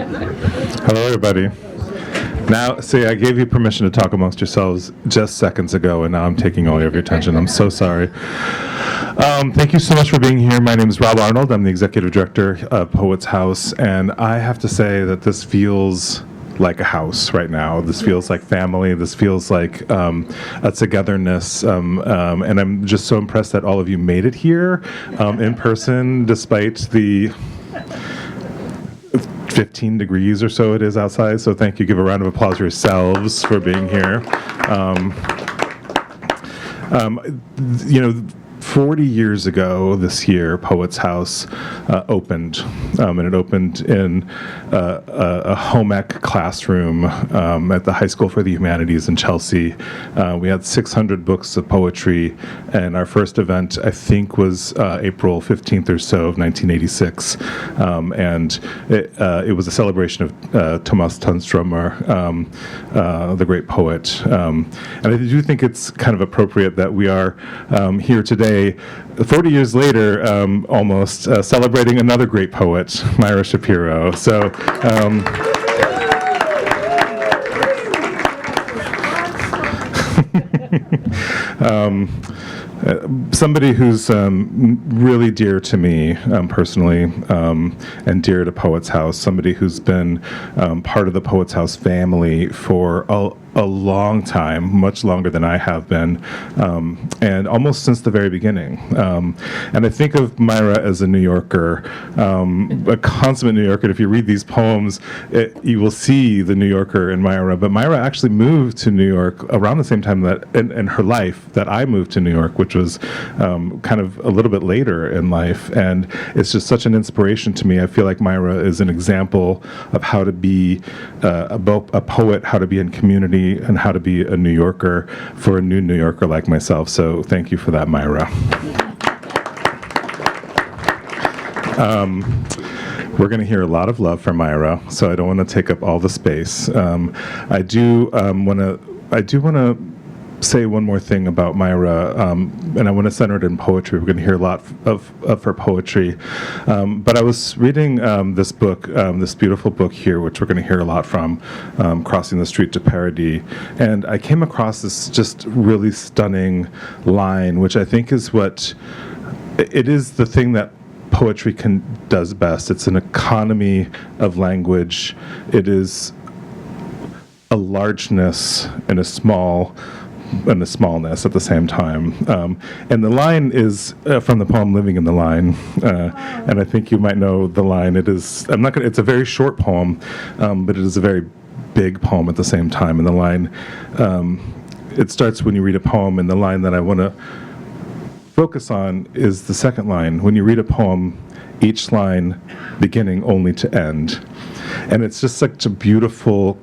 Hello, everybody. Now, see, I gave you permission to talk amongst yourselves just seconds ago, and now I'm taking all of your attention. I'm so sorry. Thank you so much for being here. My name is Rob Arnold. I'm the executive director of Poets House, and I have to say that this feels like a house right now. This feels like family. This feels like a togetherness, and I'm just so impressed that all of you made it here in person, despite the 15 degrees or so it is outside. So thank you. Give a round of applause for yourselves for being here. 40 years ago this year, Poets House opened, and it opened in a home ec classroom at the High School for the Humanities in Chelsea. We had 600 books of poetry, and our first event, I think, was April 15th or so of 1986, and it was a celebration of Thomas Tunströmer, the great poet. And I do think it's kind of appropriate that we are here today, 40 years later, almost, celebrating another great poet, Myra Shapiro. So, somebody who's really dear to me personally, and dear to Poets House, somebody who's been part of the Poets House family for a long time, much longer than I have been, and almost since the very beginning. And I think of Myra as a New Yorker, a consummate New Yorker. If you read these poems, you will see the New Yorker in Myra. But Myra actually moved to New York around the same time that in her life that I moved to New York, which was kind of a little bit later in life. And it's just such an inspiration to me. I feel like Myra is an example of how to be a poet, how to be in community, and how to be a New Yorker for a new New Yorker like myself. So thank you for that, Myra. We're going to hear a lot of love from Myra, so I don't want to take up all the space. I do want to say one more thing about Myra, and I want to center it in poetry. We're going to hear a lot of her poetry. But I was reading this book, this beautiful book here, which we're going to hear a lot from, Crossing the Street to Paradis. And I came across this just really stunning line, which I think is it is the thing that poetry does best. It's an economy of language. It is a largeness and a smallness at the same time. And the line is from the poem Living in the Line. And I think you might know the line. It's a very short poem, but it is a very big poem at the same time. And the line, it starts when you read a poem, and the line that I want to focus on is the second line. When you read a poem, each line beginning only to end. And it's just such a beautiful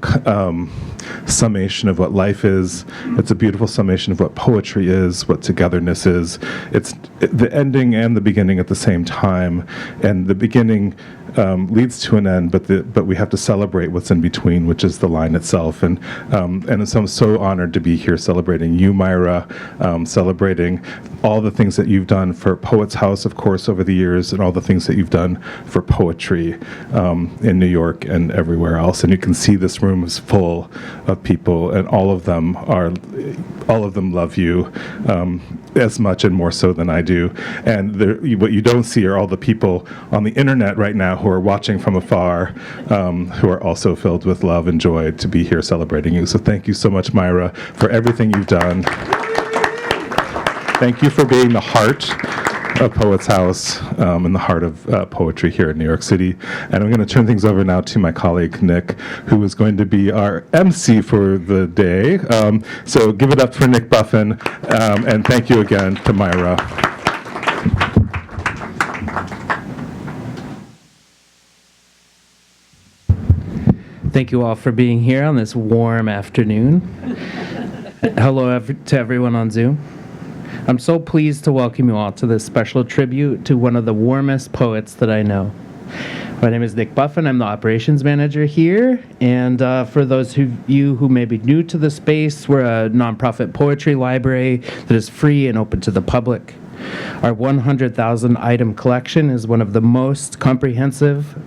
summation of what life is. It's a beautiful summation of what poetry is, what togetherness is. It's the ending and the beginning at the same time. And the beginning leads to an end, but we have to celebrate what's in between, which is the line itself. And so I'm so honored to be here celebrating you, Myra, celebrating all the things that you've done for Poets House, of course, over the years, and all the things that you've done for poetry in New York and everywhere else. And you can see this room is full of people, and all of them love you as much and more so than I do. And what you don't see are all the people on the internet right now who are watching from afar, who are also filled with love and joy to be here celebrating you. So thank you so much, Myra, for everything you've done. Thank you for being the heart of Poets House and the heart of poetry here in New York City. And I'm going to turn things over now to my colleague, Nick, who is going to be our MC for the day. So give it up for Nick Buffin, and thank you again to Myra. Thank you all for being here on this warm afternoon. Hello to everyone on Zoom. I'm so pleased to welcome you all to this special tribute to one of the warmest poets that I know. My name is Nick Buffin. I'm the operations manager here. And for those of you who may be new to the space, we're a nonprofit poetry library that is free and open to the public. Our 100,000 item collection is one of the most comprehensive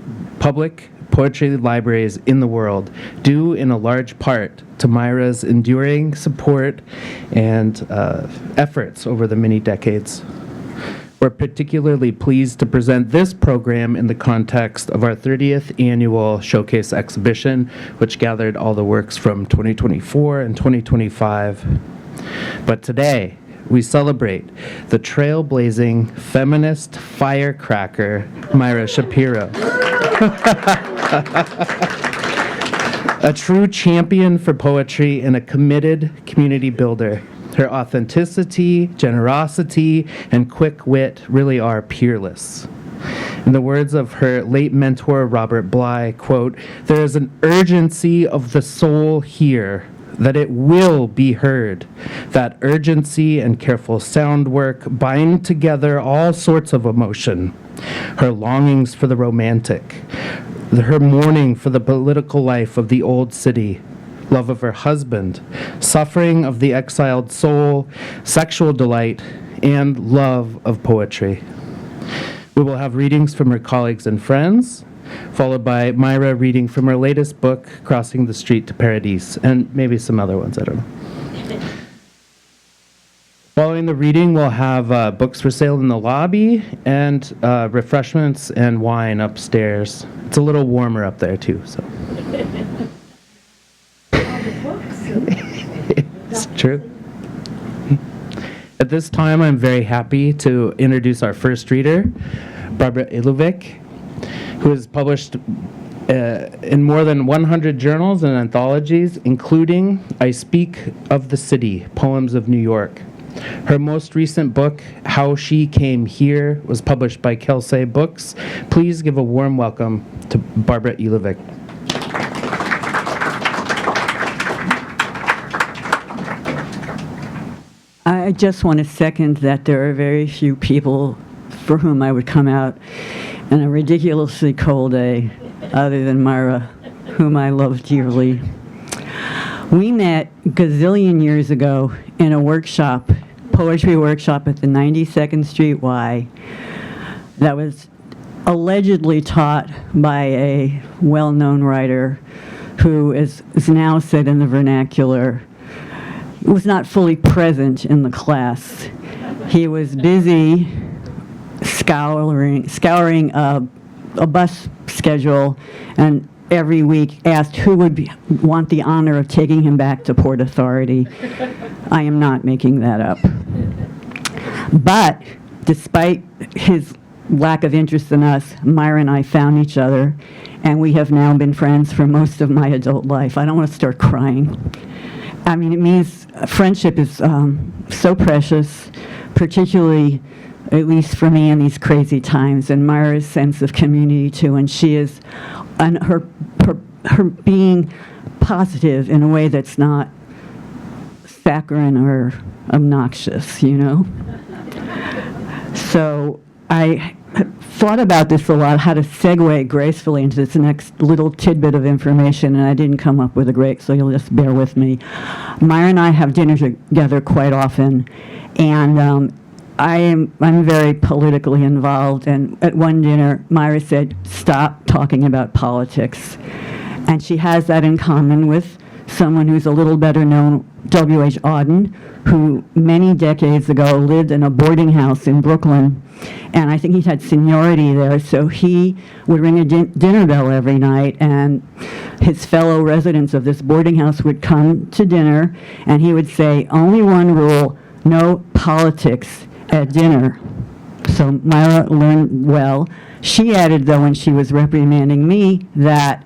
public poetry libraries in the world, due in a large part to Myra's enduring support and efforts over the many decades. We're particularly pleased to present this program in the context of our 30th annual showcase exhibition, which gathered all the works from 2024 and 2025. But today, we celebrate the trailblazing feminist firecracker, Myra Shapiro. A true champion for poetry and a committed community builder. Her authenticity, generosity, and quick wit really are peerless. In the words of her late mentor, Robert Bly, quote, "There is an urgency of the soul here, that it will be heard. That urgency and careful sound work bind together all sorts of emotion. Her longings for the romantic, her mourning for the political life of the old city, love of her husband, suffering of the exiled soul, sexual delight, and love of poetry." We will have readings from her colleagues and friends, followed by Myra reading from her latest book, Crossing the Street to Paradis, and maybe some other ones, I don't know. Following the reading, we'll have books for sale in the lobby and refreshments and wine upstairs. It's a little warmer up there, too, so. It's true. At this time, I'm very happy to introduce our first reader, Barbara Elovic, who has published in more than 100 journals and anthologies, including I Speak of the City, Poems of New York. Her most recent book, How She Came Here, was published by Kelsey Books. Please give a warm welcome to Barbara Elovic. I just want to second that there are very few people for whom I would come out on a ridiculously cold day other than Myra, whom I love dearly. We met gazillion years ago in a workshop, poetry workshop at the 92nd Street Y that was allegedly taught by a well-known writer who is now said in the vernacular, was not fully present in the class. He was busy scouring a bus schedule, and every week asked who would want the honor of taking him back to Port Authority. I am not making that up. But despite his lack of interest in us, Myra and I found each other, and we have now been friends for most of my adult life. I don't want to start crying. I mean, it means friendship is so precious, particularly, at least for me in these crazy times, and Myra's sense of community too, and she is, and her being positive in a way that's not saccharine or obnoxious, you know? So I thought about this a lot, how to segue gracefully into this next little tidbit of information, and I didn't come up with a great, so you'll just bear with me. Myra and I have dinner together quite often, and I'm very politically involved, and at one dinner, Myra said, "Stop talking about politics." And she has that in common with someone who's a little better known, W.H. Auden, who many decades ago lived in a boarding house in Brooklyn, and I think he had seniority there, so he would ring a dinner bell every night, and his fellow residents of this boarding house would come to dinner, and he would say, "Only one rule, no politics at dinner." So Myra learned well. She added, though, when she was reprimanding me, that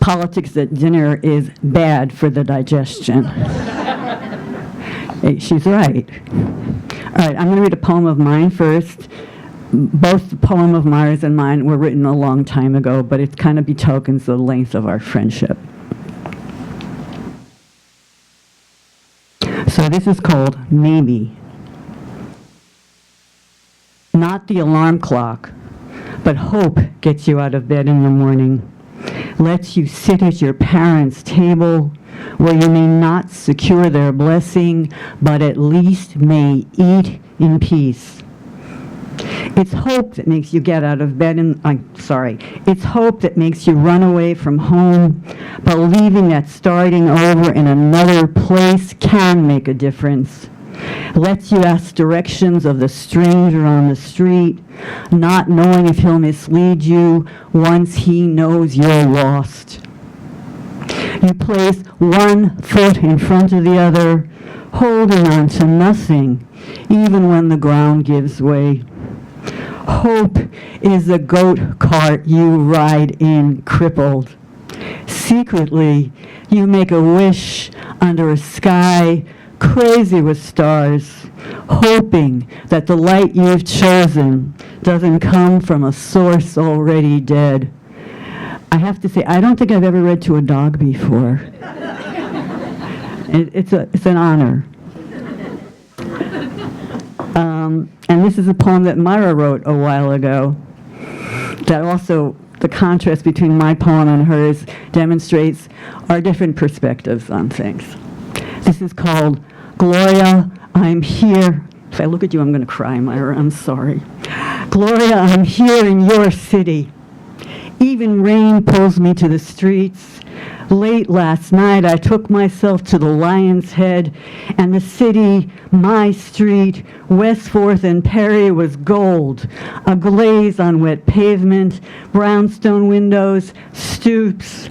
politics at dinner is bad for the digestion. Hey, she's right. All right, I'm going to read a poem of mine first. Both the poem of Myra's and mine were written a long time ago, but it kind of betokens the length of our friendship. So this is called Maybe. Not the alarm clock, but hope gets you out of bed in the morning, lets you sit at your parents' table where you may not secure their blessing, but at least may eat in peace. It's hope that makes you get out of bed it's hope that makes you run away from home, believing that starting over in another place can make a difference. Lets you ask directions of the stranger on the street, not knowing if he'll mislead you once he knows you're lost. You place one foot in front of the other, holding on to nothing, even when the ground gives way. Hope is the goat cart you ride in crippled. Secretly, you make a wish under a sky crazy with stars, hoping that the light you've chosen doesn't come from a source already dead. I have to say, I don't think I've ever read to a dog before. It's an honor. And this is a poem that Myra wrote a while ago that also, the contrast between my poem and hers demonstrates our different perspectives on things. This is called Gloria, I'm Here. If I look at you, I'm going to cry, Myra. I'm sorry. Gloria, I'm here in your city. Even rain pulls me to the streets. Late last night, I took myself to the Lion's Head, and the city, my street, West 4th and Perry was gold. A glaze on wet pavement, brownstone windows, stoops.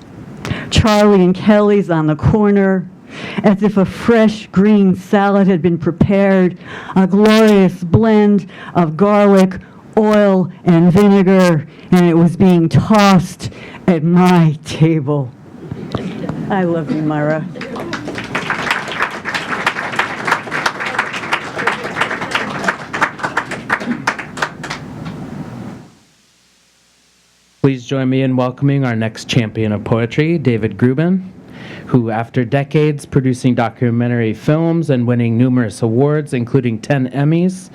Charlie and Kelly's on the corner, as if a fresh green salad had been prepared, a glorious blend of garlic, oil, and vinegar, and it was being tossed at my table. I love you, Myra. Please join me in welcoming our next champion of poetry, David Grubin, who, after decades producing documentary films and winning numerous awards, including 10 Emmys,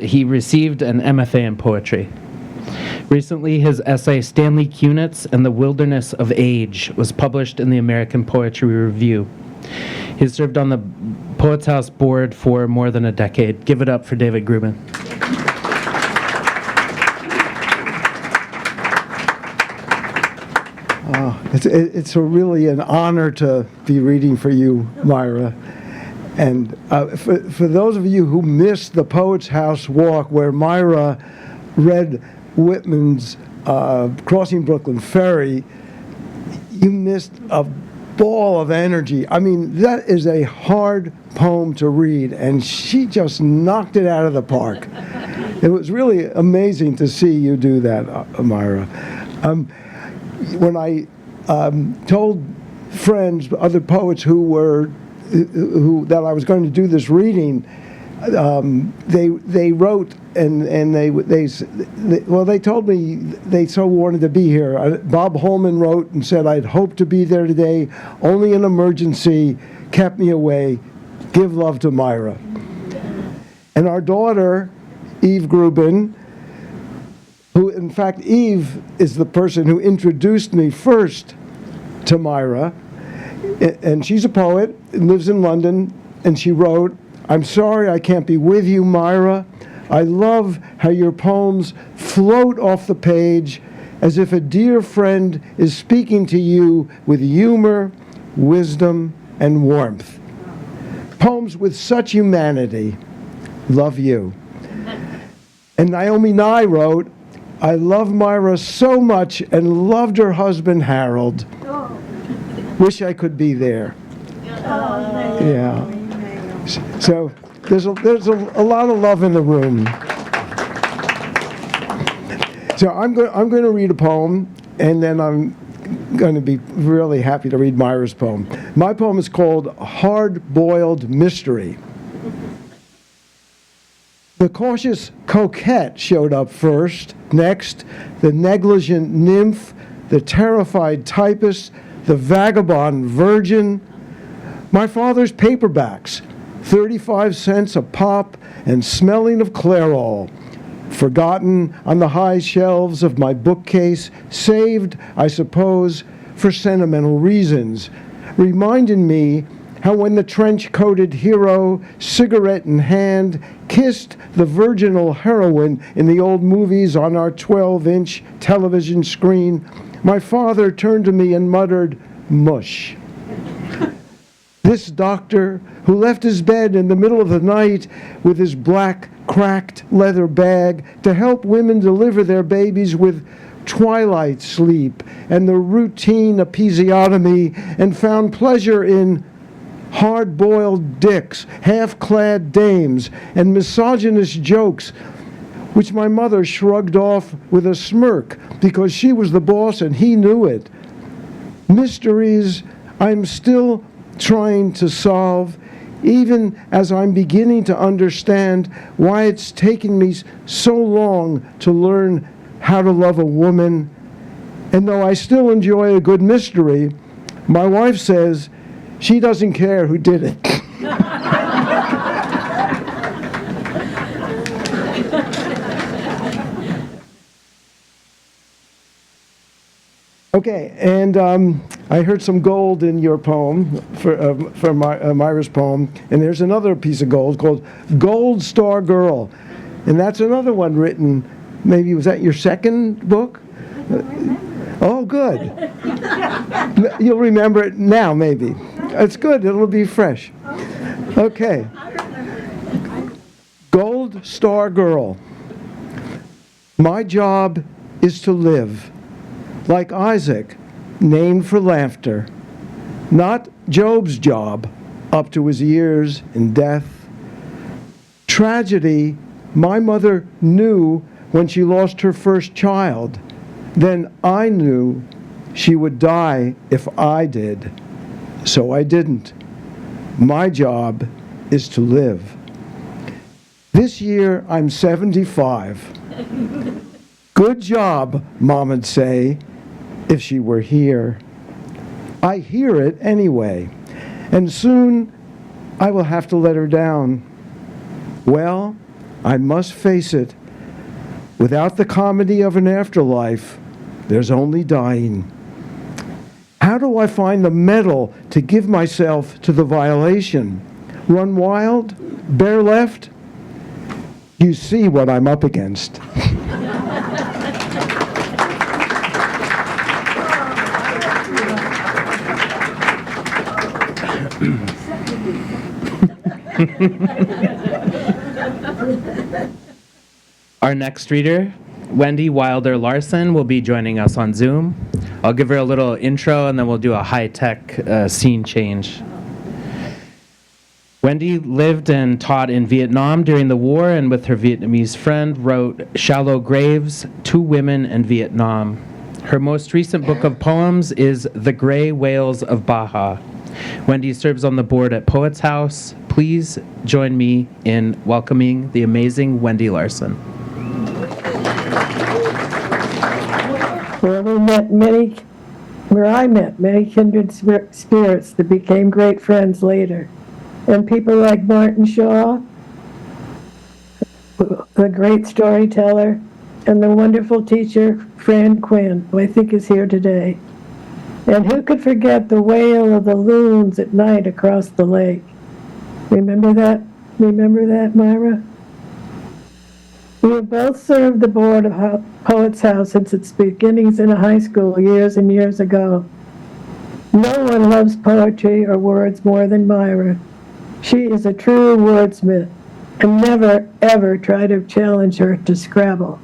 he received an MFA in poetry. Recently, his essay, Stanley Kunitz and the Wilderness of Age, was published in the American Poetry Review. He served on the Poets House board for more than a decade. Give it up for David Grubin. It's really an honor to be reading for you, Myra. And for those of you who missed the Poets House walk where Myra read Whitman's Crossing Brooklyn Ferry, you missed a ball of energy. I mean, that is a hard poem to read, and she just knocked it out of the park. It was really amazing to see you do that, Myra. When I told friends, other poets who that I was going to do this reading, they wrote and they told me they so wanted to be here. Bob Holman wrote and said, I'd hoped to be there today, only an emergency kept me away. Give love to Myra. And our daughter, Eve Grubin, who in fact Eve is the person who introduced me first to Myra, and she's a poet and lives in London, and she wrote, I'm sorry I can't be with you, Myra. I love how your poems float off the page as if a dear friend is speaking to you with humor, wisdom, and warmth. Poems with such humanity. Love you. And Naomi Nye wrote, I love Myra so much and loved her husband, Harold. Wish I could be there. Yeah. So there's a lot of love in the room. So I'm going to read a poem, and then I'm going to be really happy to read Myra's poem. My poem is called Hard-Boiled Mystery. The cautious coquette showed up first. Next, the negligent nymph, the terrified typist, the vagabond virgin. My father's paperbacks, 35 cents a pop and smelling of Clairol. Forgotten on the high shelves of my bookcase, saved, I suppose, for sentimental reasons, reminding me How when the trench-coated hero, cigarette in hand, kissed the virginal heroine in the old movies on our 12-inch television screen, my father turned to me and muttered, "Mush." This doctor, who left his bed in the middle of the night with his black, cracked leather bag to help women deliver their babies with twilight sleep and the routine episiotomy, and found pleasure in hard-boiled dicks, half-clad dames, and misogynist jokes, which my mother shrugged off with a smirk because she was the boss and he knew it. Mysteries I'm still trying to solve, even as I'm beginning to understand why it's taken me so long to learn how to love a woman. And though I still enjoy a good mystery, my wife says she doesn't care who did it. Okay, and I heard some gold in your poem, for Myra's poem, and there's another piece of gold called Gold Star Girl, and that's another one written, maybe, was that your second book? Oh, good. You'll remember it now, maybe. It's good, it'll be fresh. Okay. Gold Star Girl. My job is to live. Like Isaac, named for laughter, not Job's job, up to his ears in death. Tragedy, my mother knew when she lost her first child. Then I knew she would die if I did, so I didn't. My job is to live. This year, I'm 75. Good job, Mom'd say, if she were here. I hear it anyway, and soon I will have to let her down. Well, I must face it. Without the comedy of an afterlife, there's only dying. How do I find the mettle to give myself to the violation? Run wild? Bare left? You see what I'm up against. Our next reader, Wendy Wilder Larsen, will be joining us on Zoom. I'll give her a little intro and then we'll do a high-tech scene change. Wendy lived and taught in Vietnam during the war, and with her Vietnamese friend wrote Shallow Graves, Two Women in Vietnam. Her most recent book of poems is The Gray Whales of Baja. Wendy serves on the board at Poets House. Please join me in welcoming the amazing Wendy Larsen. Where I met many kindred spirits that became great friends later. And people like Martin Shaw, the great storyteller, and the wonderful teacher, Fran Quinn, who I think is here today. And who could forget the wail of the loons at night across the lake? Remember that? Remember that, Myra? We have both served the board of Poets House since its beginnings in a high school years and years ago. No one loves poetry or words more than Myra. She is a true wordsmith, and never, ever try to challenge her to Scrabble.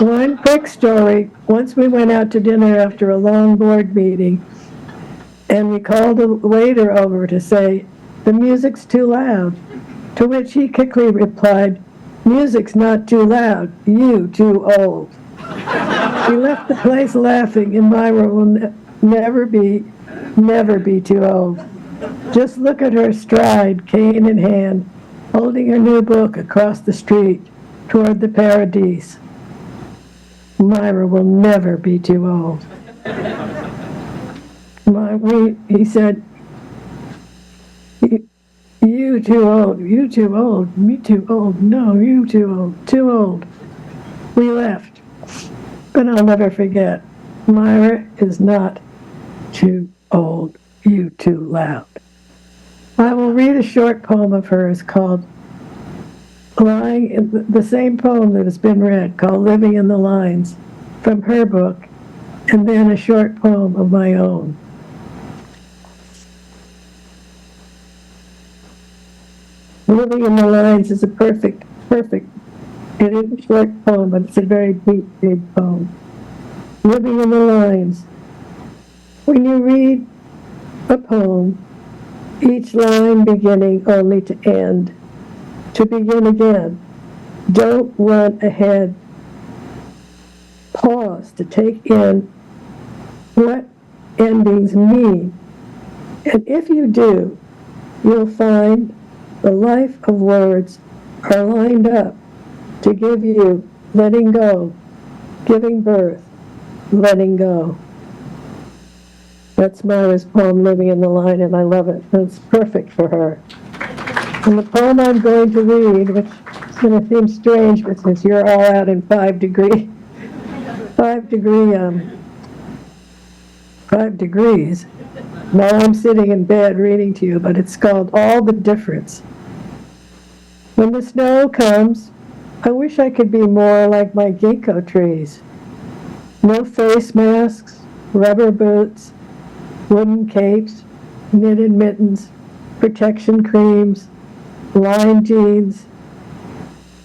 One quick story. Once we went out to dinner after a long board meeting, and we called a waiter over to say, "The music's too loud." To which he quickly replied, "Music's not too loud, you too old." We left the place laughing, and Myra will never be too old. Just look at her stride, cane in hand, holding her new book across the street toward the Paradis. Myra will never be too old. He said, you too old, me too old, no, you too old. We left, but I'll never forget, Myra is not too old. you too loud. I will read a short poem of hers called Lying in the same poem that has been read, called Living in the Lines, from her book, and then a short poem of my own. Living in the Lines is a perfect, it is a short poem, but it's a very deep, big poem. Living in the Lines. When you read a poem, each line beginning only to end, to begin again. Don't run ahead. Pause to take in what endings mean. And if you do, you'll find the life of words are lined up to give you letting go, giving birth, letting go. That's Myra's poem, Living in the Line, and I love it. It's perfect for her. And the poem I'm going to read, which is going to seem strange because you're all out in 5 degrees. Now I'm sitting in bed reading to you, but it's called All the Difference. When the snow comes, I wish I could be more like my ginkgo trees. No face masks, rubber boots, wooden capes, knitted mittens, protection creams, lined jeans.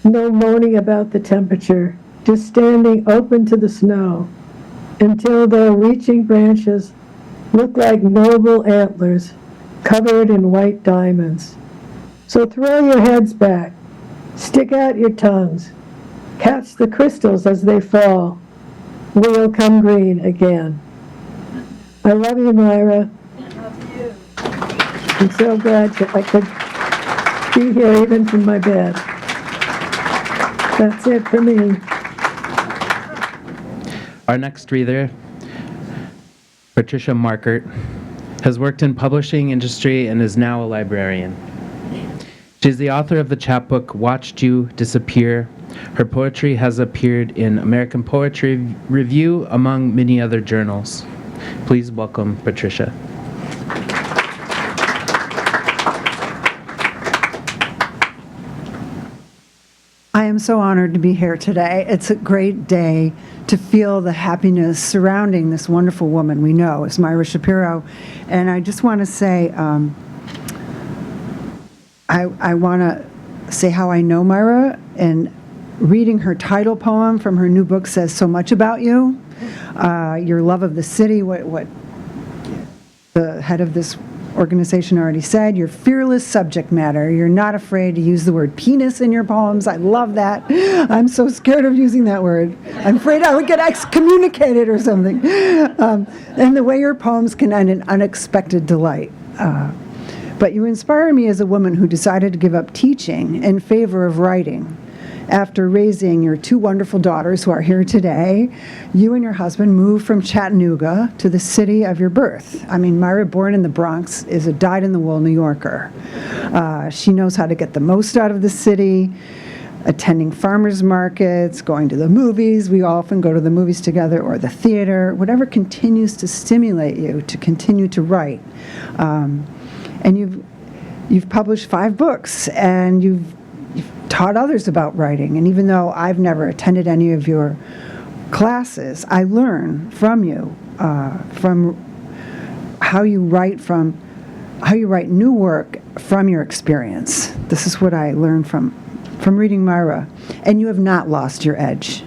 No moaning about the temperature, just standing open to the snow until their reaching branches look like noble antlers covered in white diamonds. So throw your heads back, stick out your tongues, catch the crystals as they fall. We'll come green again. I love you, Myra. I'm so glad that I could be here even from my bed. That's it for me. Our next reader, Patricia Markert, has worked in publishing industry and is now a librarian. She's the author of the chapbook Watched You Disappear. Her poetry has appeared in American Poetry Review, among many other journals. Please welcome Patricia. I am so honored to be here today. It's a great day to feel the happiness surrounding this wonderful woman we know as Myra Shapiro. And I just want to say, I want to say how I know Myra, and reading her title poem from her new book says so much about you. Your love of the city, what the head of this organization already said, your fearless subject matter. You're not afraid to use the word penis in your poems. I love that. I'm so scared of using that word. I'm afraid I would get excommunicated or something. And the way your poems can end in unexpected delight. But you inspire me as a woman who decided to give up teaching in favor of writing. After raising your 2 wonderful daughters who are here today, you and your husband moved from Chattanooga to the city of your birth. I mean, Myra, born in the Bronx, is a dyed-in-the-wool New Yorker. She knows how to get the most out of the city, attending farmers markets, going to the movies. We often go to the movies together, or the theater, whatever continues to stimulate you to continue to write. And you've published 5 books, and you've taught others about writing. And even though I've never attended any of your classes, I learn from you, from how you write new work from your experience. This is what I learned from reading Myra. And you have not lost your edge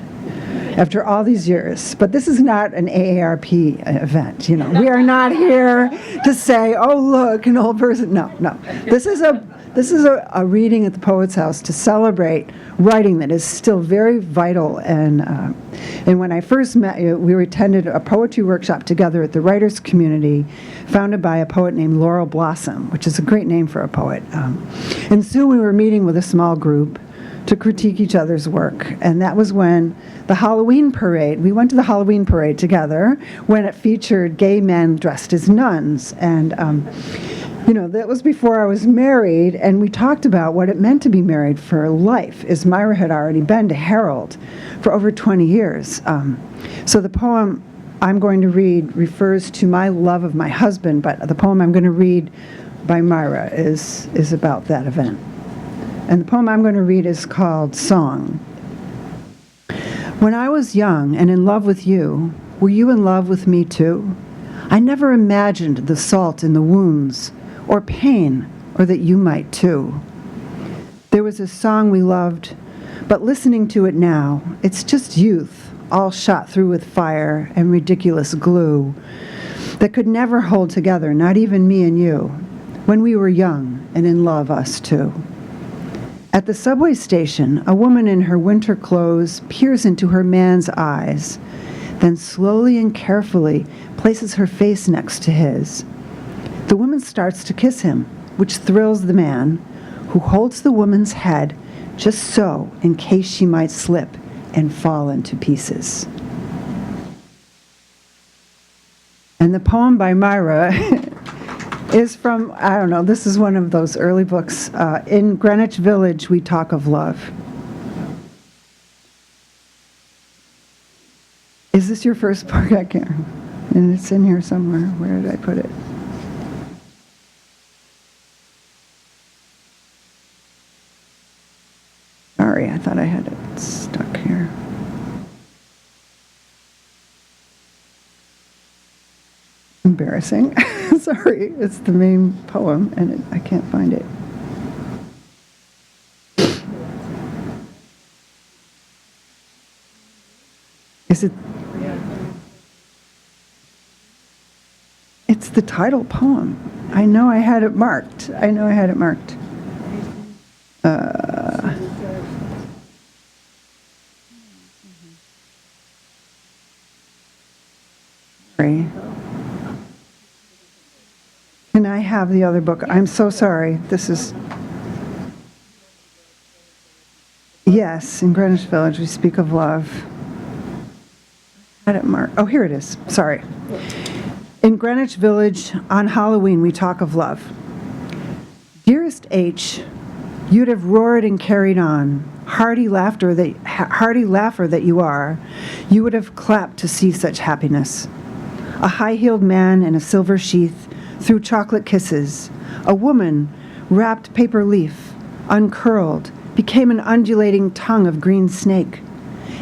after all these years. But this is not an AARP event. You know, we are not here to say, oh, look, an old person. No. This is a reading at the Poets House to celebrate writing that is still very vital. And when I first met you, we attended a poetry workshop together at the Writers Community, founded by a poet named Laurel Blossom, which is a great name for a poet. And soon we were meeting with a small group to critique each other's work. And that was when the Halloween parade, we went to the Halloween parade together, when it featured gay men dressed as nuns. And that was before I was married, and we talked about what it meant to be married for life, as Myra had already been to Harold for over 20 years. So the poem I'm going to read refers to my love of my husband, but the poem I'm going to read by Myra is about that event. And the poem I'm going to read is called Song. When I was young and in love with you, were you in love with me too? I never imagined the salt in the wounds, or pain, or that you might too. There was a song we loved, but listening to it now, it's just youth, all shot through with fire and ridiculous glue, that could never hold together, not even me and you, when we were young and in love, us two. At the subway station, a woman in her winter clothes peers into her man's eyes, then slowly and carefully places her face next to his. The woman starts to kiss him, which thrills the man, who holds the woman's head just so in case she might slip and fall into pieces. And the poem by Myra is from, I don't know, this is one of those early books. In Greenwich Village, we talk of love. Is this your first book? I can't. And it's in here somewhere. Where did I put it? Sorry, I thought I had it stuck here. Embarrassing. Sorry, it's the main poem, and I can't find it. Is it? It's the title poem. I know I had it marked. Sorry. Can I have the other book? I'm so sorry. This is... Yes, in Greenwich Village, we speak of love. Had it marked. Oh, here it is. Sorry. In Greenwich Village, on Halloween, we talk of love. Dearest H, you'd have roared and carried on. Hearty laugher that you are, you would have clapped to see such happiness. A high-heeled man in a silver sheath threw chocolate kisses. A woman, wrapped paper leaf, uncurled, became an undulating tongue of green snake.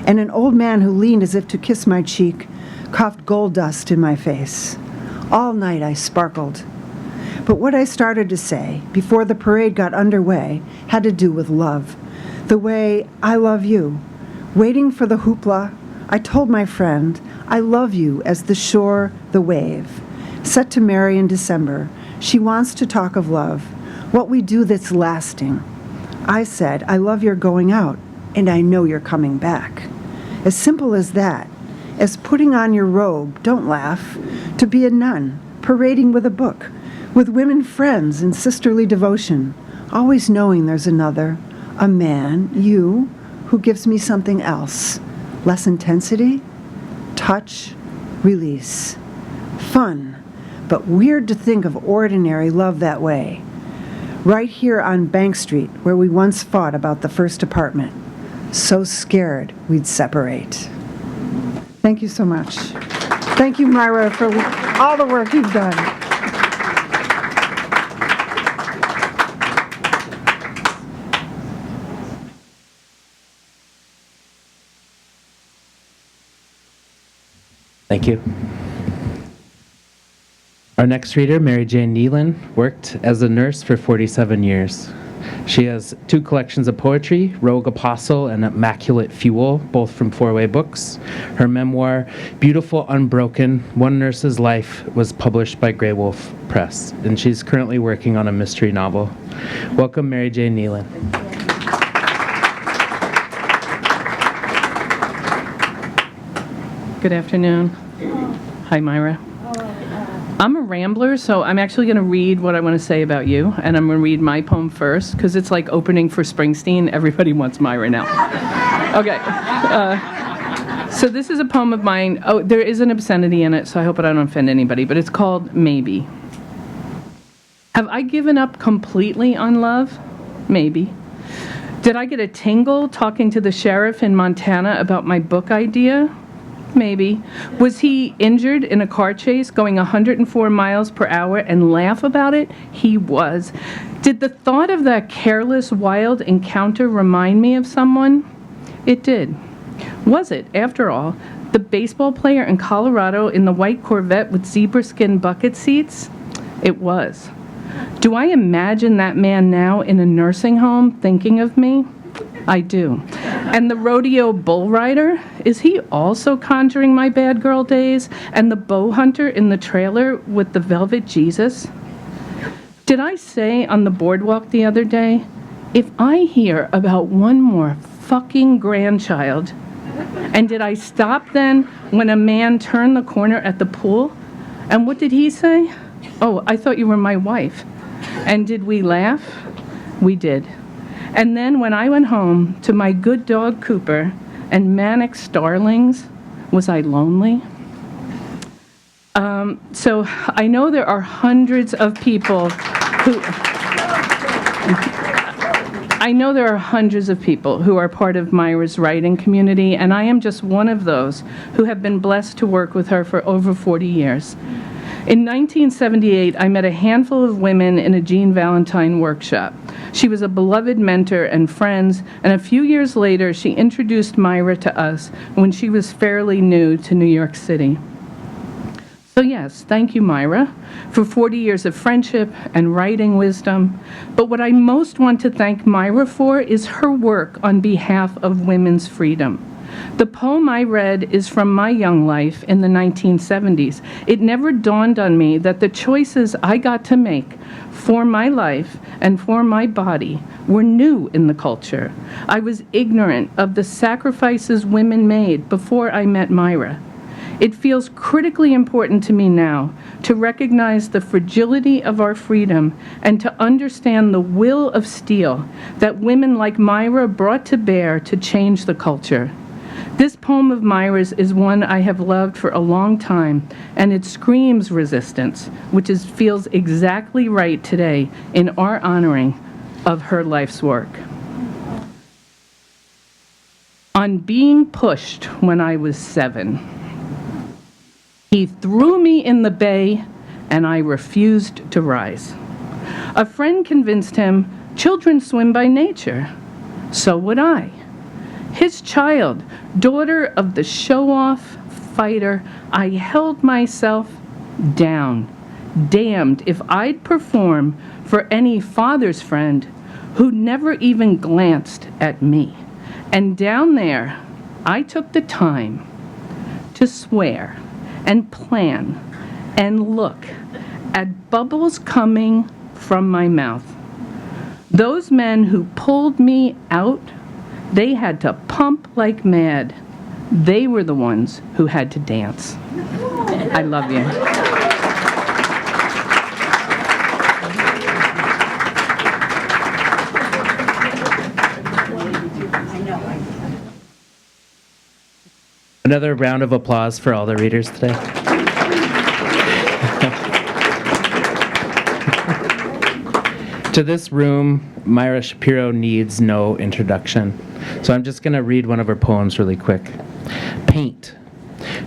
And an old man who leaned as if to kiss my cheek coughed gold dust in my face. All night I sparkled. But what I started to say before the parade got underway had to do with love. The way I love you. Waiting for the hoopla, I told my friend, I love you as the shore, the wave. Set to marry in December, she wants to talk of love, what we do that's lasting. I said, I love your going out, and I know you're coming back. As simple as that, as putting on your robe, don't laugh, to be a nun, parading with a book, with women friends in sisterly devotion, always knowing there's another, a man, you, who gives me something else. Less intensity, touch, release. Fun, but weird to think of ordinary love that way. Right here on Bank Street, where we once fought about the first apartment. So scared we'd separate. Thank you so much. Thank you, Myra, for all the work you've done. Thank you. Our next reader, Mary Jane Nealon, worked as a nurse for 47 years. She has 2 collections of poetry, Rogue Apostle and Immaculate Fuel, both from Four-Way Books. Her memoir, Beautiful Unbroken, One Nurse's Life, was published by Grey Wolf Press, and she's currently working on a mystery novel. Welcome, Mary Jane Nealon. Good afternoon. Hi, Myra. I'm a rambler, so I'm actually going to read what I want to say about you, and I'm going to read my poem first, because it's like opening for Springsteen. Everybody wants Myra now. Okay. So this is a poem of mine. Oh, there is an obscenity in it, so I hope I don't offend anybody, but it's called Maybe. Have I given up completely on love? Maybe. Did I get a tingle talking to the sheriff in Montana about my book idea? Maybe. Was he injured in a car chase going 104 miles per hour and laugh about it? He was. Did the thought of that careless, wild encounter remind me of someone? It did. Was it, after all, the baseball player in Colorado in the white Corvette with zebra skin bucket seats? It was. Do I imagine that man now in a nursing home thinking of me? I do. And the rodeo bull rider, is he also conjuring my bad girl days? And the bow hunter in the trailer with the velvet Jesus? Did I say on the boardwalk the other day, if I hear about one more fucking grandchild, and did I stop then when a man turned the corner at the pool? And what did he say? Oh, I thought you were my wife. And did we laugh? We did. And then when I went home to my good dog Cooper and manic starlings, was I lonely? So I know there are hundreds of people who are part of Myra's writing community, and I am just one of those who have been blessed to work with her for over 40 years. In 1978, I met a handful of women in a Jean Valentine workshop. She was a beloved mentor and friend, and a few years later, she introduced Myra to us when she was fairly new to New York City. So yes, thank you, Myra, for 40 years of friendship and writing wisdom. But what I most want to thank Myra for is her work on behalf of women's freedom. The poem I read is from my young life in the 1970s. It never dawned on me that the choices I got to make for my life and for my body were new in the culture. I was ignorant of the sacrifices women made before I met Myra. It feels critically important to me now to recognize the fragility of our freedom and to understand the will of steel that women like Myra brought to bear to change the culture. This poem of Myra's is one I have loved for a long time, and it screams resistance, which feels exactly right today in our honoring of her life's work. On being pushed when I was 7, he threw me in the bay, and I refused to rise. A friend convinced him, children swim by nature. So would I. His child, daughter of the show-off fighter, I held myself down, damned if I'd perform for any father's friend who never even glanced at me. And down there, I took the time to swear and plan and look at bubbles coming from my mouth. Those men who pulled me out, they had to pump like mad. They were the ones who had to dance. I love you. Another round of applause for all the readers today. To this room, Myra Shapiro needs no introduction. So I'm just going to read one of her poems really quick. Paint.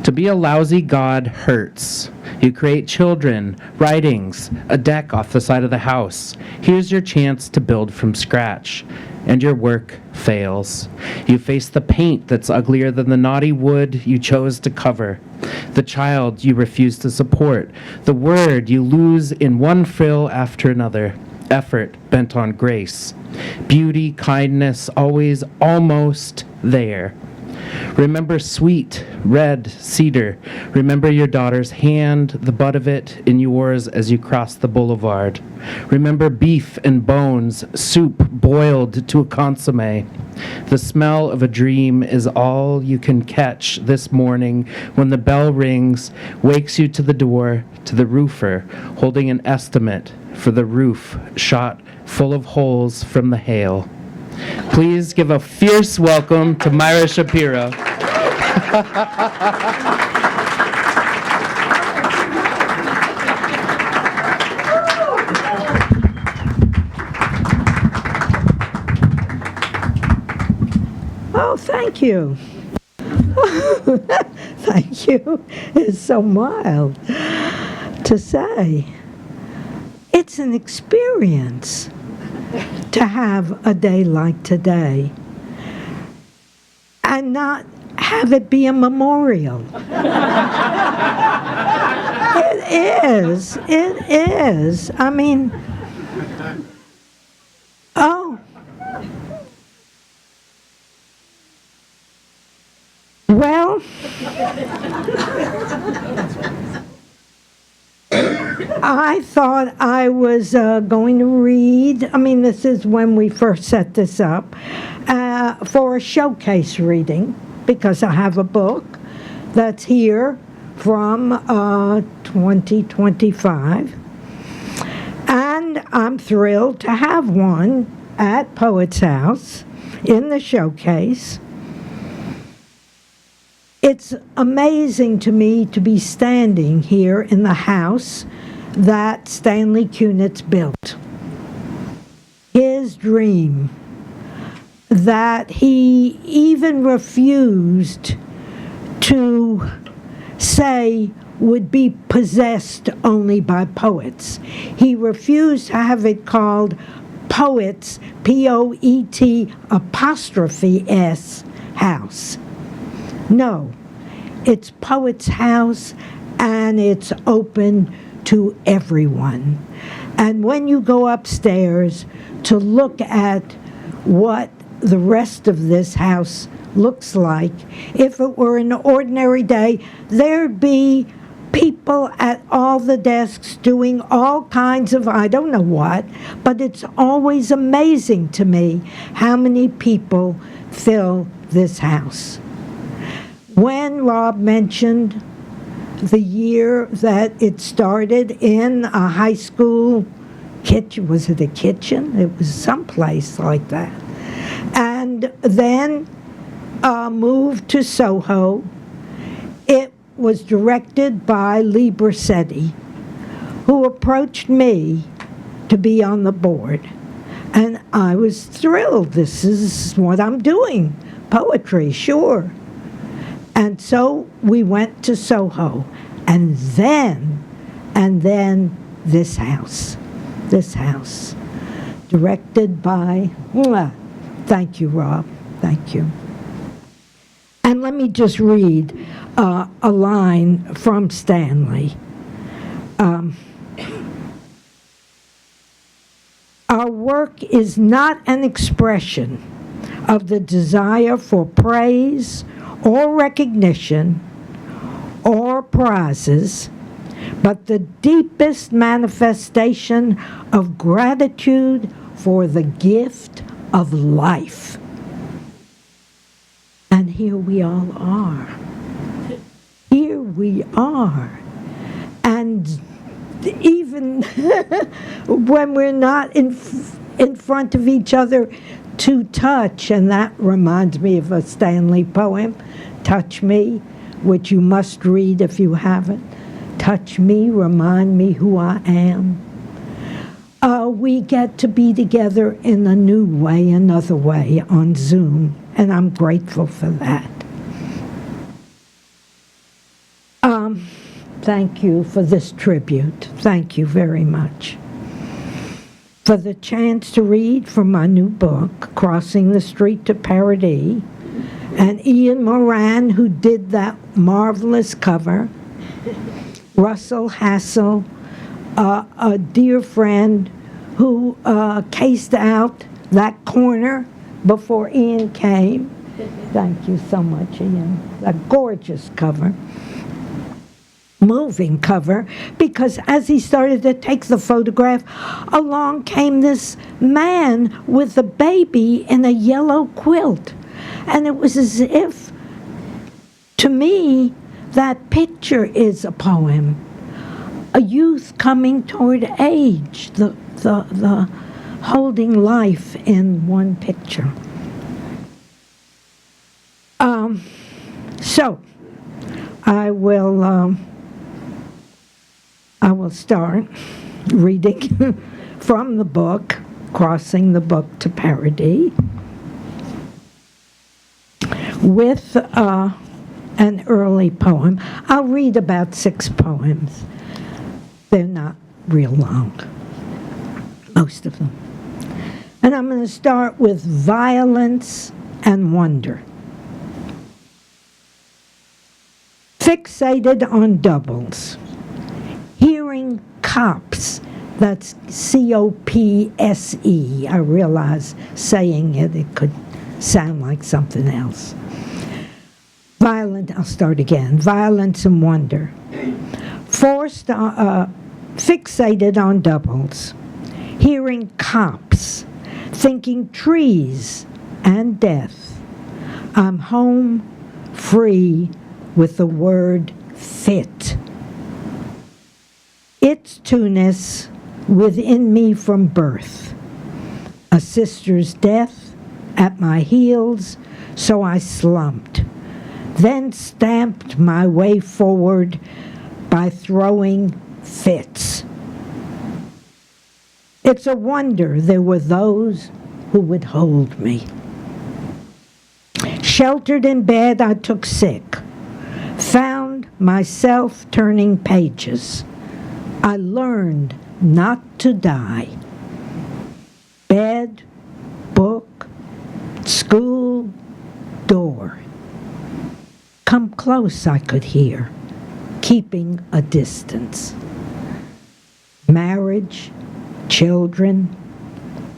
To be a lousy god hurts. You create children, writings, a deck off the side of the house. Here's your chance to build from scratch. And your work fails. You face the paint that's uglier than the naughty wood you chose to cover. The child you refuse to support. The word you lose in one frill after another. Effort bent on grace. Beauty, kindness, always almost there. Remember sweet, red cedar. Remember your daughter's hand, the butt of it in yours as you cross the boulevard. Remember beef and bones, soup boiled to a consomme. The smell of a dream is all you can catch this morning when the bell rings, wakes you to the door, to the roofer, holding an estimate for the roof shot full of holes from the hail. Please give a fierce welcome to Myra Shapiro. Oh, thank you. thank you is so mild to say. It's an experience to have a day like today and not have it be a memorial. It is. I mean, oh. Well, I thought I was going to read, I mean, this is when we first set this up, for a showcase reading, because I have a book that's here from 2025. And I'm thrilled to have one at Poets House in the showcase. It's amazing to me to be standing here in the house that Stanley Kunitz built. His dream that he even refused to say would be possessed only by poets. He refused to have it called Poets, P-O-E-T apostrophe S house. No, it's Poets House, and it's open to everyone. And when you go upstairs to look at what the rest of this house looks like, if it were an ordinary day, there'd be people at all the desks doing all kinds of, I don't know what, but it's always amazing to me how many people fill this house. When Rob mentioned the year that it started in a high school kitchen, was it a kitchen? It was someplace like that. And then moved to Soho. It was directed by Lee Brissetti, who approached me to be on the board. And I was thrilled. This is what I'm doing. Poetry, sure. And so we went to Soho, and then this house, directed by, thank you, Rob, thank you. And let me just read a line from Stanley. Our work is not an expression of the desire for praise or recognition or prizes, but the deepest manifestation of gratitude for the gift of life. And here we all are. Here we are. And even when we're not in front of each other to touch, and that reminds me of a Stanley poem, Touch Me, which you must read if you haven't. Touch me, remind me who I am. We get to be together in a new way, another way, on Zoom, and I'm grateful for that. Thank you for this tribute. Thank you very much. For the chance to read from my new book, Crossing the Street to Paradis, and Ian Moran, who did that marvelous cover, Russell Hassel, a dear friend who cased out that corner before Ian came. Thank you so much, Ian. A gorgeous cover. Moving cover, because as he started to take the photograph, along came this man with a baby in a yellow quilt. And it was as if, to me, that picture is a poem. A youth coming toward age, the holding life in one picture. So, I will start reading from the book, Crossing the Book to Paradis, with an early poem. I'll read about 6 poems. They're not real long, most of them. And I'm going to start with violence and wonder. Fixated on doubles. Hearing cops, that's C-O-P-S-E. I realize saying it could sound like something else. I'll start again. Violence and wonder. Fixated on doubles. Hearing cops, thinking trees and death. I'm home free with the word fit. Its two-ness within me from birth. A sister's death at my heels, so I slumped. Then stamped my way forward by throwing fits. It's a wonder there were those who would hold me. Sheltered in bed, I took sick. Found myself turning pages. I learned not to die. Bed, book, school, door. Come close, I could hear, keeping a distance. Marriage, children,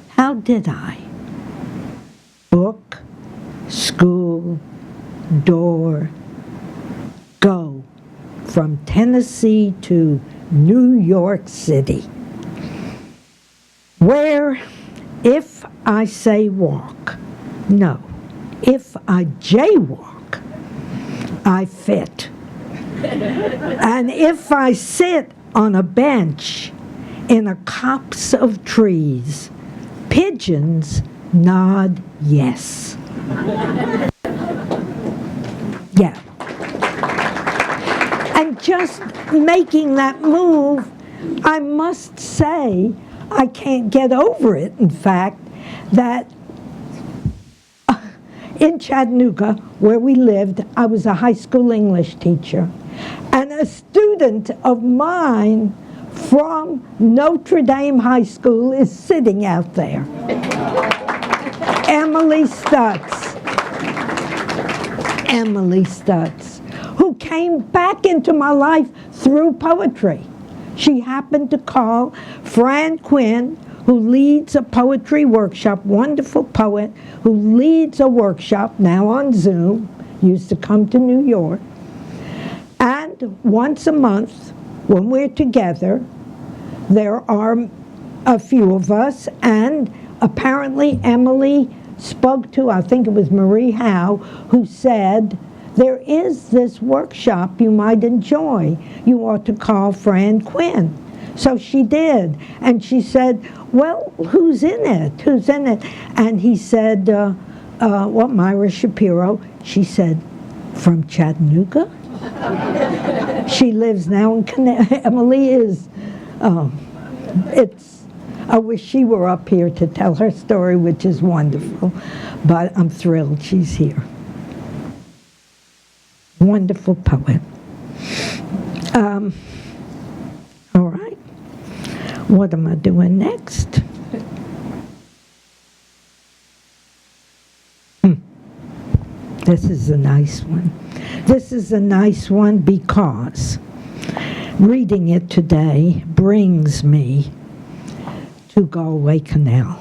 how did I? Book, school, door, go from Tennessee to New York City, where if I say walk, no, if I jaywalk, I fit. And if I sit on a bench in a copse of trees, pigeons nod yes. Yeah. And just making that move, I must say, I can't get over it, in fact, that in Chattanooga, where we lived, I was a high school English teacher. And a student of mine from Notre Dame High School is sitting out there. Emily Stutz. Emily Stutz, who came back into my life through poetry. She happened to call Fran Quinn, who leads a poetry workshop, wonderful poet, who leads a workshop now on Zoom, used to come to New York. And once a month, when we're together, there are a few of us, and apparently Emily spoke to, I think it was Marie Howe, who said, there is this workshop you might enjoy. You ought to call Fran Quinn. So she did. And she said, well, who's in it? Who's in it? And he said, Myra Shapiro. She said, from Chattanooga? She lives now in Connecticut. Emily is, I wish she were up here to tell her story, which is wonderful. But I'm thrilled she's here. Wonderful poet. All right. What am I doing next? This is a nice one. This is a nice one because reading it today brings me to Galway Canal.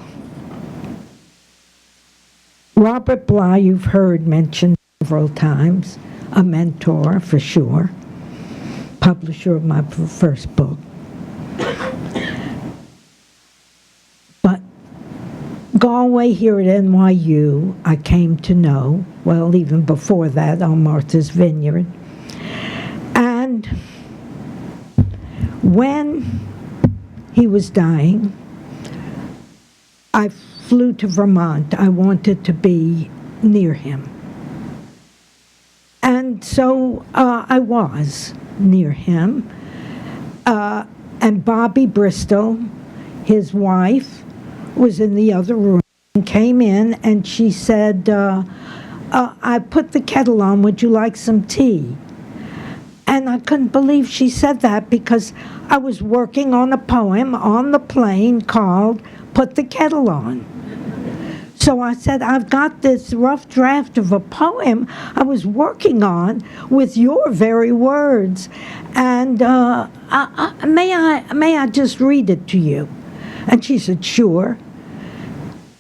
Robert Bly, you've heard mentioned several times, a mentor for sure, publisher of my first book. But Galway here at NYU, I came to know, well, even before that, on Martha's Vineyard. And when he was dying, I flew to Vermont. I wanted to be near him. And so I was near him. And Bobby Bristol, his wife, was in the other room and came in, and she said, I put the kettle on, would you like some tea? And I couldn't believe she said that because I was working on a poem on the plane called Put the Kettle On. So I said, I've got this rough draft of a poem I was working on with your very words, and may I just read it to you? And she said, sure.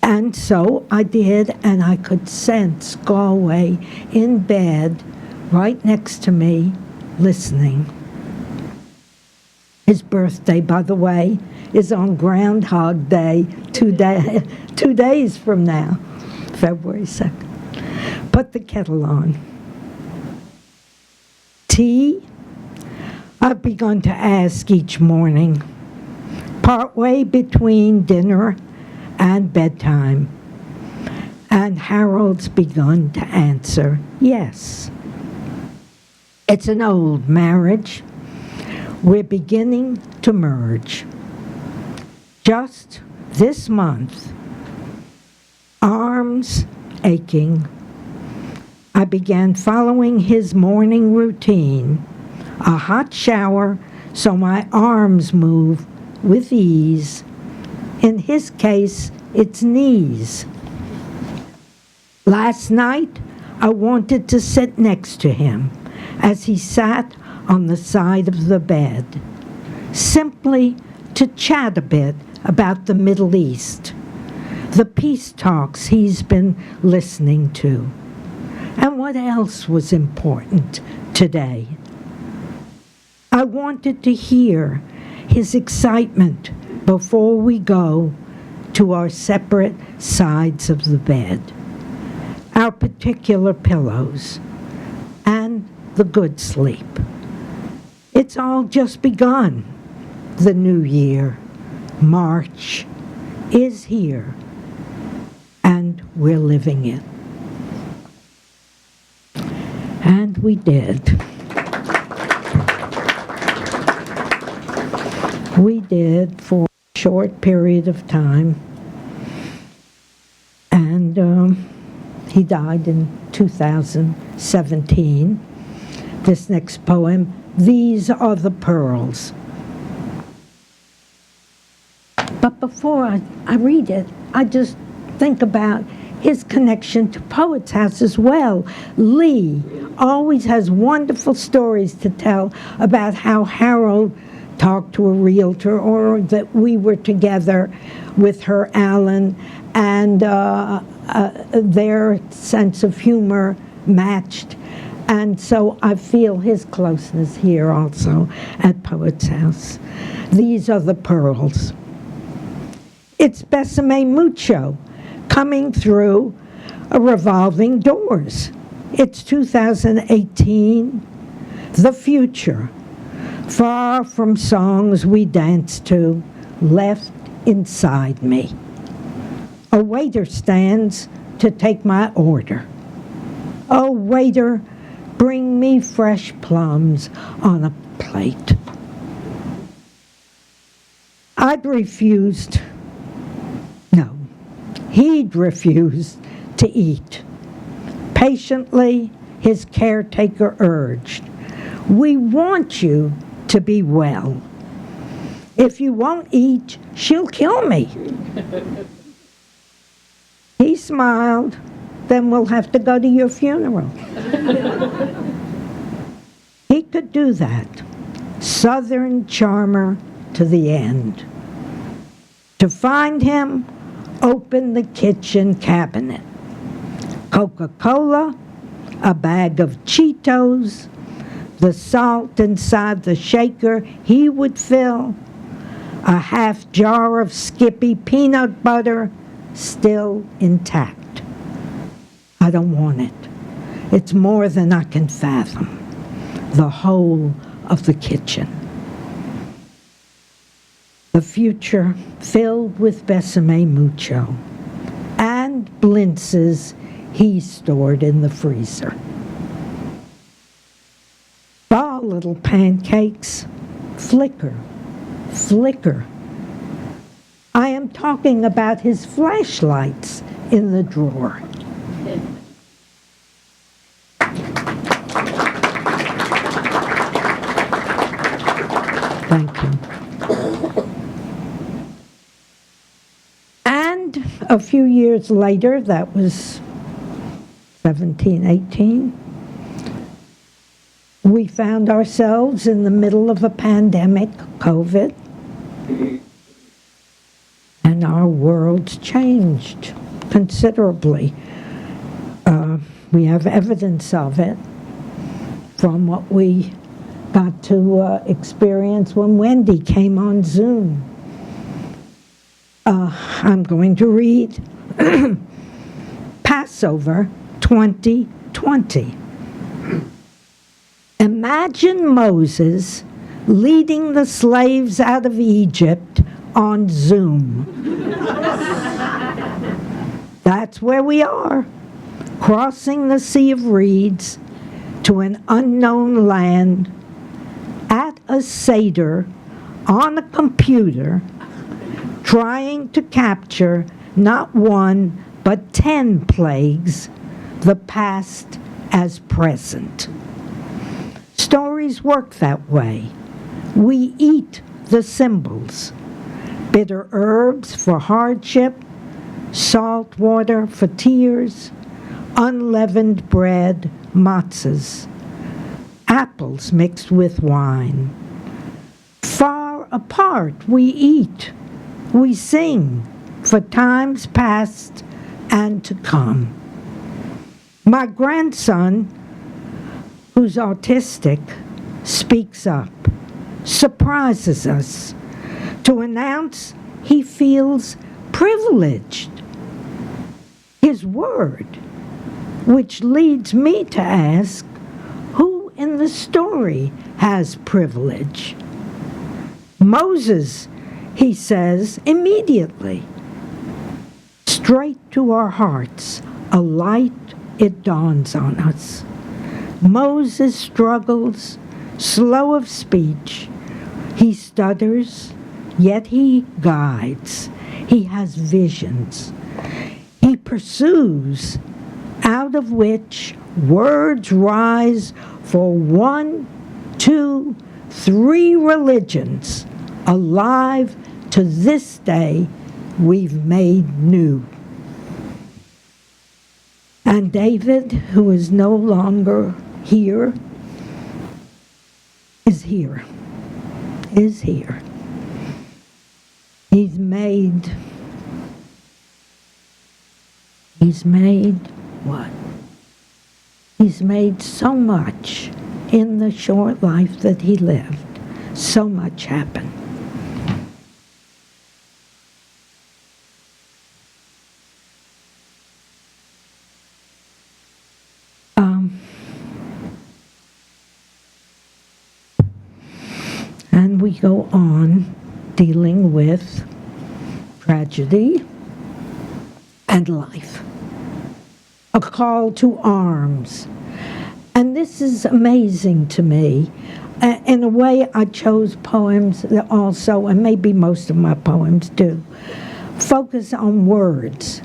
And so I did, and I could sense Galway in bed right next to me, listening. His birthday, by the way, is on Groundhog Day, 2 days from now, February 2nd. Put the kettle on. Tea? I've begun to ask each morning, partway between dinner and bedtime. And Harold's begun to answer, yes. It's an old marriage. We're beginning to merge. Just this month, arms aching, I began following his morning routine, a hot shower so my arms move with ease. In his case, it's knees. Last night, I wanted to sit next to him as he sat on the side of the bed, simply to chat a bit about the Middle East, the peace talks he's been listening to, and what else was important today. I wanted to hear his excitement before we go to our separate sides of the bed, our particular pillows, and the good sleep. It's all just begun. The new year, March, is here, and we're living it. And we did. We did for a short period of time, and he died in 2017. This next poem, These Are the Pearls. But before I read it, I just think about his connection to Poets House as well. Lee always has wonderful stories to tell about how Harold talked to a realtor, or that we were together with her, Alan, and their sense of humor matched. And so I feel his closeness here also at Poets House. These are the pearls. It's Besame Mucho coming through a revolving doors. It's 2018, the future, far from songs we danced to, left inside me. A waiter stands to take my order. Oh, waiter, bring me fresh plums on a plate. I'd refused. No, he'd refused to eat. Patiently, his caretaker urged, we want you to be well. If you won't eat, she'll kill me. He smiled, then we'll have to go to your funeral. He could do that. Southern charmer to the end. To find him, open the kitchen cabinet. Coca-Cola, a bag of Cheetos, the salt inside the shaker he would fill, a half jar of Skippy peanut butter still intact. I don't want it. It's more than I can fathom. The whole of the kitchen. The future filled with Besame Mucho and blintzes he stored in the freezer. Thaw, little pancakes, flicker, flicker. I am talking about his flashlights in the drawer. Thank you. And a few years later, that was 17, 18, we found ourselves in the middle of a pandemic, COVID, and our world changed considerably. We have evidence of it from what we got to experience when Wendy came on Zoom. I'm going to read Passover 2020. Imagine Moses leading the slaves out of Egypt on Zoom. That's where we are, crossing the Sea of Reeds to an unknown land at a Seder on a computer, trying to capture not one but 10 plagues, the past as present. Stories work that way. We eat the symbols. Bitter herbs for hardship, salt water for tears, unleavened bread, matzahs, apples mixed with wine. Far apart we eat, we sing for times past and to come. My grandson, who's autistic, speaks up, surprises us to announce he feels privileged. His word, which leads me to ask, who in the story has privilege? Moses, he says immediately. Straight to our hearts, a light, it dawns on us. Moses struggles, slow of speech. He stutters, yet he guides. He has visions. He pursues, out of which words rise for 1, 2, 3 religions, alive to this day we've made new. And David, who is no longer here, is here. He's made what? He's made so much in the short life that he lived. So much happened. And we go on dealing with tragedy and life. A call to arms. And this is amazing to me. In a way, I chose poems that also, and maybe most of my poems do, focus on words.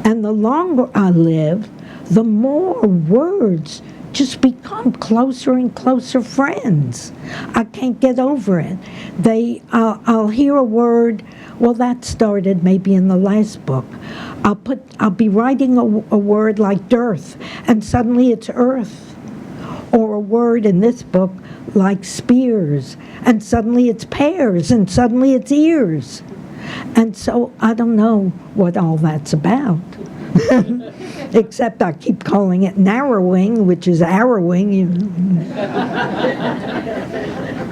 And the longer I live, the more words just become closer and closer friends. I can't get over it. I'll hear a word, well, that started maybe in the last book. I'll be writing a word like dearth, and suddenly it's earth. Or a word in this book like spears, and suddenly it's pears, and suddenly it's ears. And so I don't know what all that's about. Except I keep calling it narrowing, which is arrowing.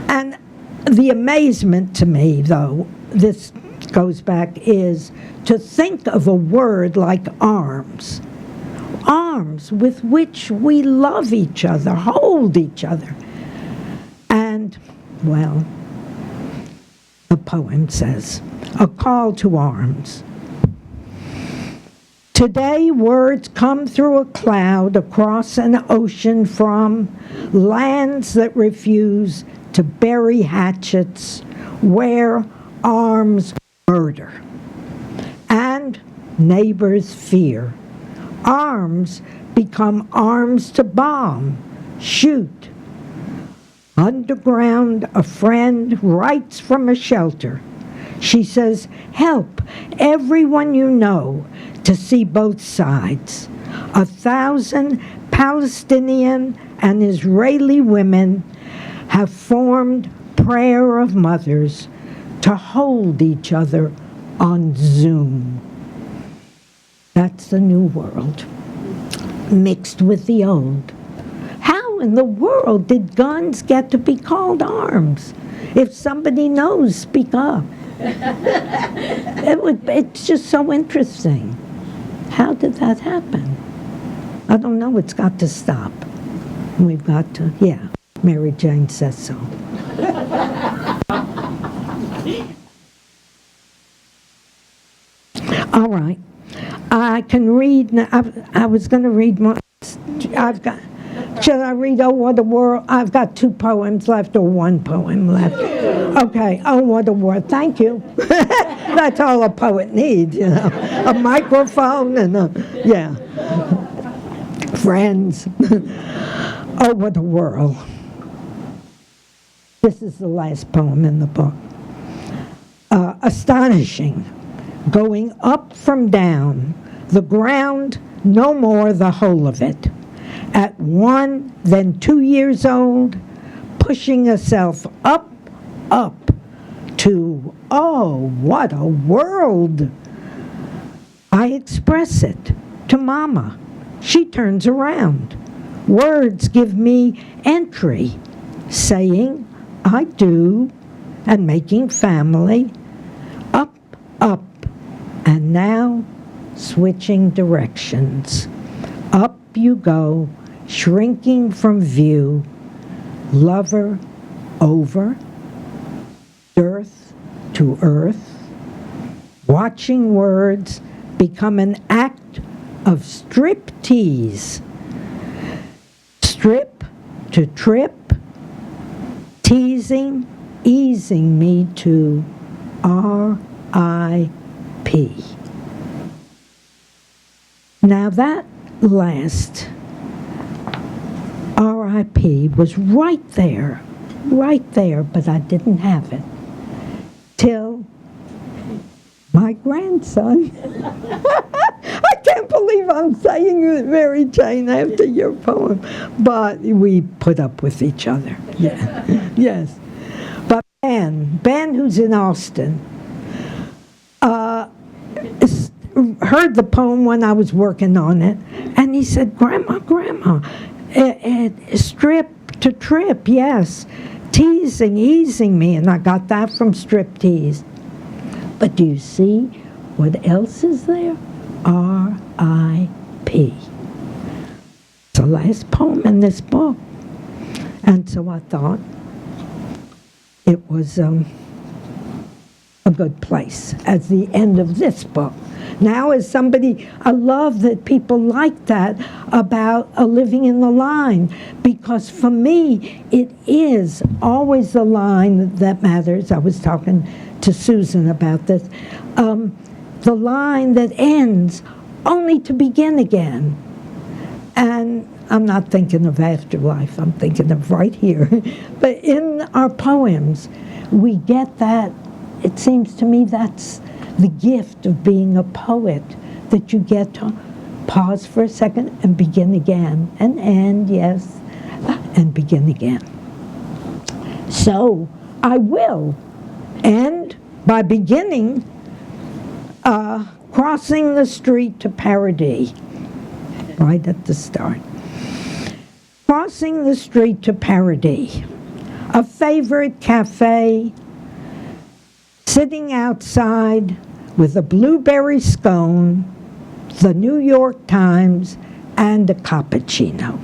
And the amazement to me, though, this goes back, is to think of a word like arms. Arms with which we love each other, hold each other. And, well, the poem says, a call to arms. Today, words come through a cloud across an ocean from lands that refuse to bury hatchets, where arms murder, and neighbors fear. Arms become arms to bomb, shoot. Underground, a friend writes from a shelter. She says, help everyone you know to see both sides. 1,000 Palestinian and Israeli women have formed Prayer of Mothers to hold each other on Zoom. That's the new world, mixed with the old. How in the world did guns get to be called arms? If somebody knows, speak up. It's just so interesting. How did that happen? I don't know. It's got to stop. We've got to, yeah. Mary Jane says so. All right. I can read. I was going to read one. I've got. Should I read Oh What a World? I've got 2 poems left or 1 poem left. Okay. Oh What a World. Thank you. That's all a poet needs, you know. A microphone and yeah. Friends. Oh What a World. This is the last poem in the book. Astonishing. Going up from down, the ground, no more the whole of it. At 1, then 2 years old, pushing herself up, to, oh, what a world. I express it to Mama. She turns around. Words give me entry, saying, I do, and making family, up, and now switching directions. Up you go, shrinking from view, lover over, earth to earth, watching words become an act of striptease. Strip to trip, teasing, easing me to R.I.P. Now that last R.I.P. was right there, but I didn't have it till my grandson. I can't believe I'm saying it, Mary Jane, after your poem, but we put up with each other. Yeah, yes. But Ben, who's in Austin, heard the poem when I was working on it, and he said, Grandma, strip to trip, yes, teasing, easing me, and I got that from striptease. But do you see what else is there? R.I.P. It's the last poem in this book. And so I thought it was a good place as the end of this book. Now as somebody, I love that people like that about a living in the line, because for me, it is always the line that matters. I was talking to Susan about this. The line that ends only to begin again. And I'm not thinking of afterlife, I'm thinking of right here. But in our poems, we get that. It seems to me that's the gift of being a poet, that you get to pause for a second and begin again, and end, yes, and begin again. So I will end by beginning crossing the street to Paradis, right at the start. Crossing the street to Paradis, a favorite cafe, sitting outside with a blueberry scone, the New York Times, and a cappuccino.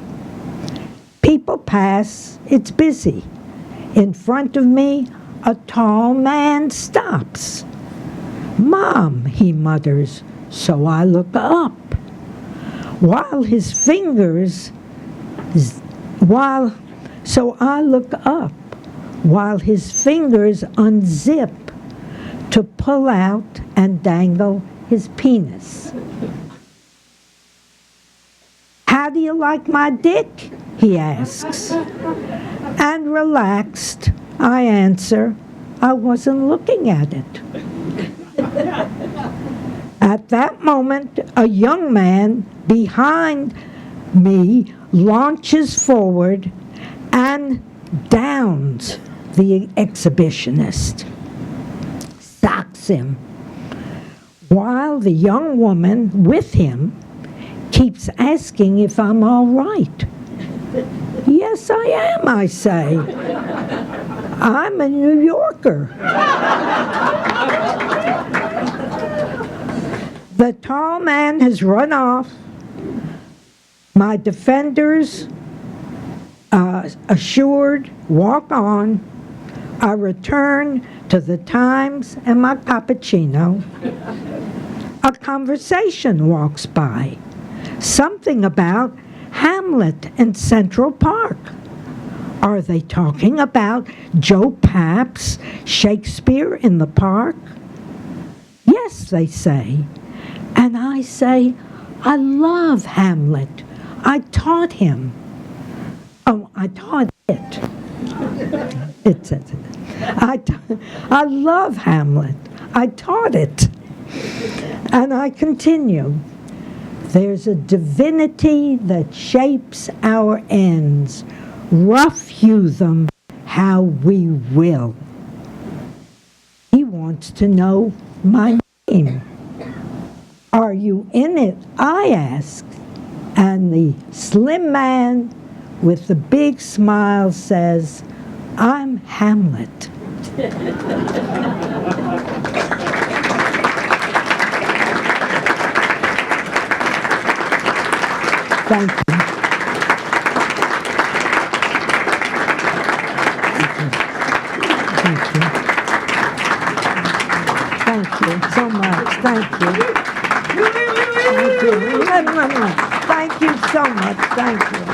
People pass, it's busy. In front of me, a tall man stops. Mom, he mutters, so I look up. So I look up while his fingers unzip to pull out and dangle his penis. How do you like my dick? He asks. And relaxed, I answer, I wasn't looking at it. At that moment, a young man behind me launches forward and downs the exhibitionist, socks him, while the young woman with him keeps asking if I'm all right. Yes, I am, I say. I'm a New Yorker. The tall man has run off. My defenders, assured, walk on. I return to the Times and my cappuccino. A conversation walks by. Something about Hamlet and Central Park. Are they talking about Joe Papp's Shakespeare in the Park? Yes, they say. And I say, I love Hamlet. I taught him. Oh, I taught it. It says it. I love Hamlet. I taught it. And I continue. There's a divinity that shapes our ends. Rough hew them how we will. He wants to know my name. Are you in it? I ask. And the slim man with the big smile says, I'm Hamlet. Thank you. Thank you. Thank you so much. Thank you. Thank you. Thank you so much. Thank you.